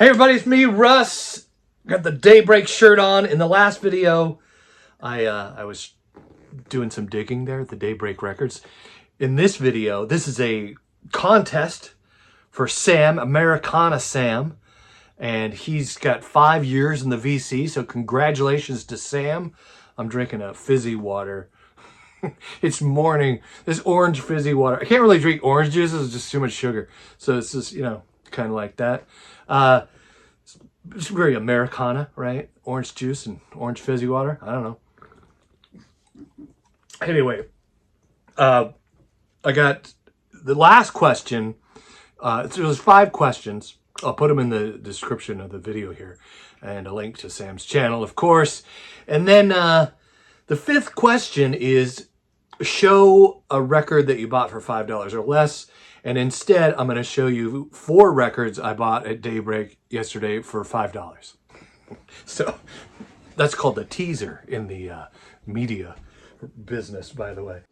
Hey everybody, it's me, Russ. Got the Daybreak shirt on. In the last video, I was doing some digging there at the Daybreak Records. In this video, this is a contest for Sam, Americana Sam, and he's got 5 years in the VC, so congratulations to Sam. I'm drinking a fizzy water. It's morning. This orange fizzy water. I can't really drink orange juice. It's just too much sugar. So it's just, you know, kind of like that. It's very Americana, right? Orange juice and orange fizzy water. I don't know. Anyway, I got the last question. So there's 5 questions. I'll put them in the description of the video here, and a link to Sam's channel, of course. And then the 5th question is, show a record that you bought for $5 or less. And instead, I'm going to show you 4 records I bought at Daybreak yesterday for $5. So that's called the teaser in the media business, by the way.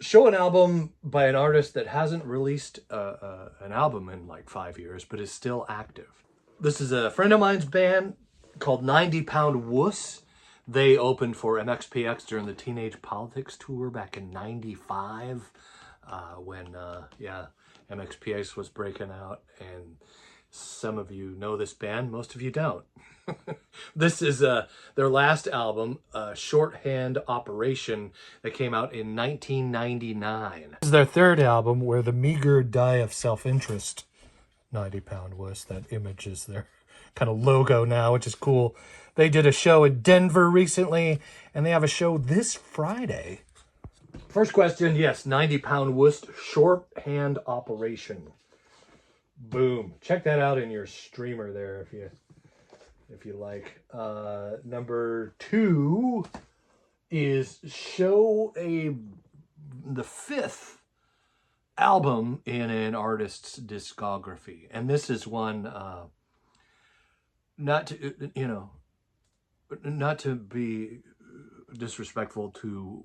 Show an album by an artist that hasn't released an album in like 5 years, but is still active. This is a friend of mine's band called 90 Pound Wuss. They opened for MXPX during the Teenage Politics Tour back in '95 when, MXPX was breaking out, and some of you know this band, most of you don't. This is their last album, Shorthand Operation, that came out in 1999. This is their 3rd album, where the meager die of self-interest. 90 Pound Wuss, that image is their kind of logo now, which is cool. They did a show in Denver recently, and they have a show this Friday. First question, yes, 90 Pound Wuss, Shorthand Operation. Boom. Check that out in your streamer there if you like. Number 2 is show the 5th album in an artist's discography. And this is one, not to be disrespectful to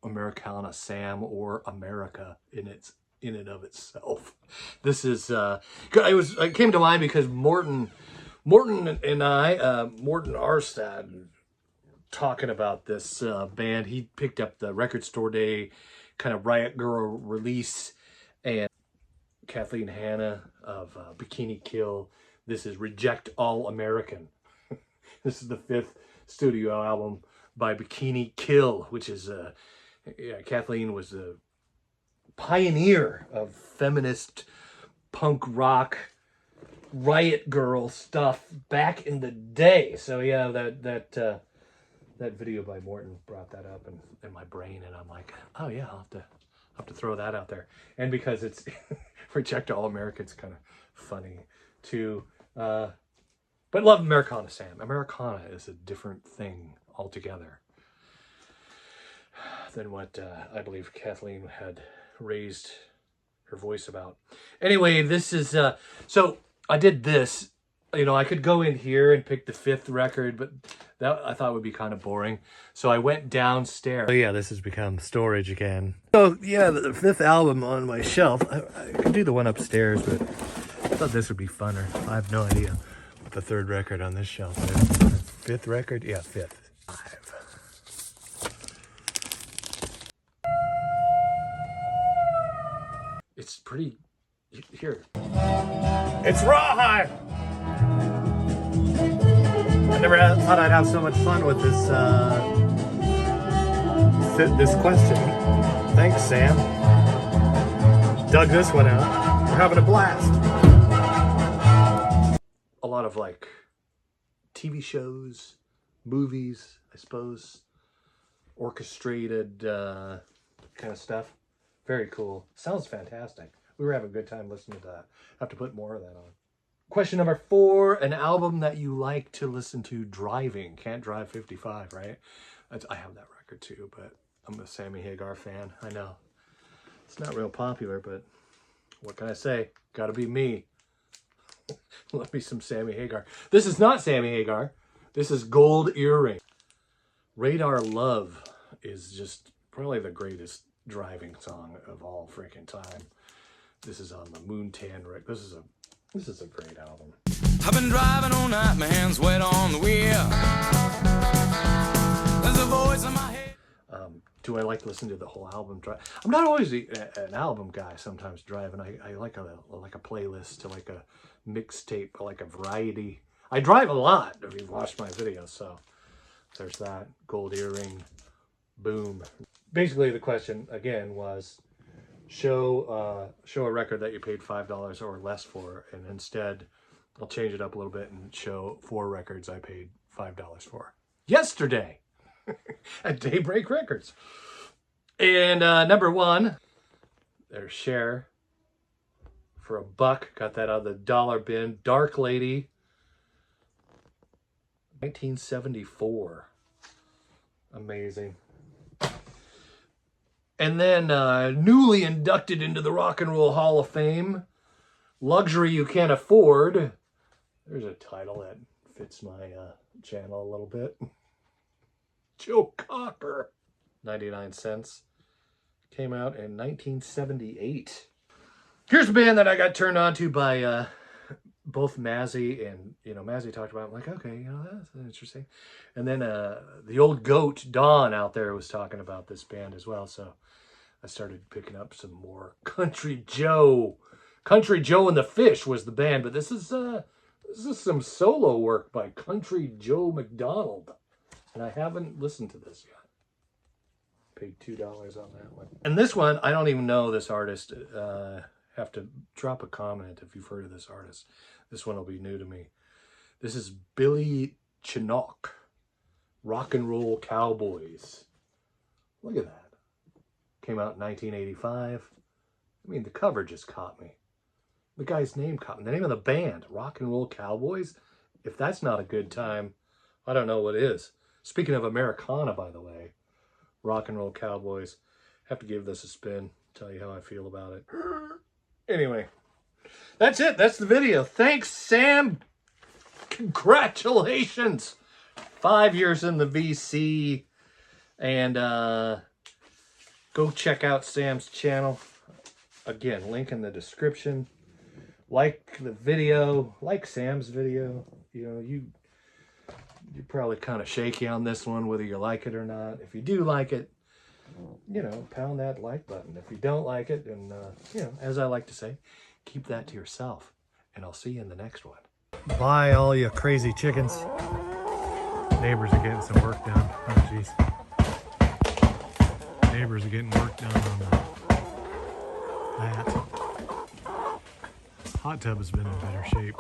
Americana Sam or America in and of itself. This is it came to mind because Morton and I, Morton Arstad, talking about this band. He picked up the Record Store Day kind of Riot Girl release, and Kathleen Hanna of Bikini Kill. This is Reject All American. This is the 5th studio album by Bikini Kill, which is Kathleen was a pioneer of feminist punk rock Riot Girl stuff back in the day. So yeah, that video by Morton brought that up in my brain, and I'm like, oh yeah, I'll have to throw that out there. And because it's Reject All America, it's kind of funny too. But love Americana Sam. Americana is a different thing altogether than what I believe Kathleen had raised her voice about. Anyway, this is, so I did this. You know, I could go in here and pick the 5th record, but that I thought would be kind of boring. So I went downstairs. Oh yeah, this has become storage again. So yeah, the 5th album on my shelf. I could do the one upstairs, but I thought this would be funner. I have no idea what the 3rd record on this shelf is. 5th record? Yeah, 5th. 5. It's pretty, here. It's Rawhide! I never thought I'd have so much fun with this, this question. Thanks, Sam. Dug this one out. We're having a blast. A lot of like TV shows, movies, I suppose, orchestrated kind of stuff. Very cool. Sounds fantastic. We were having a good time listening to that. Have to put more of that on. Question number 4, an album that you like to listen to driving. Can't Drive 55, right? I have that record too, but I'm a Sammy Hagar fan. I know. It's not real popular, but what can I say? Gotta be me. Love me some Sammy Hagar. This is not Sammy Hagar. This is Gold Earring. Radar Love is just probably the greatest driving song of all freaking time. This is on the Moontan record. This is a great album. I've been driving all night, my hands wet on the wheel. There's a voice in my head. Do I like to listen to the whole album? I'm not always an album guy. Sometimes driving, I like a playlist, to like a mixtape, like a variety. I drive a lot. If you've watched my videos, so there's that. Gold earring, boom. Basically, the question again was, show a record that you paid $5 or less for, and instead I'll change it up a little bit and show 4 records I paid $5 for yesterday at Daybreak Records. And number 1, there's Cher for $1. Got that out of the dollar bin. Dark Lady, 1974. Amazing. And then newly inducted into the Rock and Roll Hall of Fame, Luxury You Can't Afford. There's a title that fits my channel a little bit. Joe Cocker, 99 cents. Came out in 1978. Here's a band that I got turned on to by both Mazzy and, Mazzy talked about it. I'm like, okay, that's interesting. And then the old goat, Don, out there was talking about this band as well. So I started picking up some more. Country Joe. Country Joe and the Fish was the band, but this is some solo work by Country Joe McDonald. And I haven't listened to this yet. Paid $2 on that one. And this one, I don't even know this artist. Have to drop a comment if you've heard of this artist. This one will be new to me. This is Billy Chinook, Rock and Roll Cowboys. Look at that. Came out in 1985. I mean, the cover just caught me. The guy's name caught me. The name of the band, Rock and Roll Cowboys. If that's not a good time, I don't know what is. Speaking of Americana, by the way, Rock and Roll Cowboys. Have to give this a spin. Tell you how I feel about it. Anyway, that's it. That's the video. Thanks, Sam. Congratulations. 5 years in the VC. And go check out Sam's channel. Again, link in the description. Like the video. Like Sam's video. You're probably kind of shaky on this one, whether you like it or not. If you do like it, pound that like button. If you don't like it, then, as I like to say, keep that to yourself. And I'll see you in the next one. Bye, all you crazy chickens. Neighbors are getting some work done. Oh, jeez. Neighbors are getting work done on that. Hot tub has been in better shape.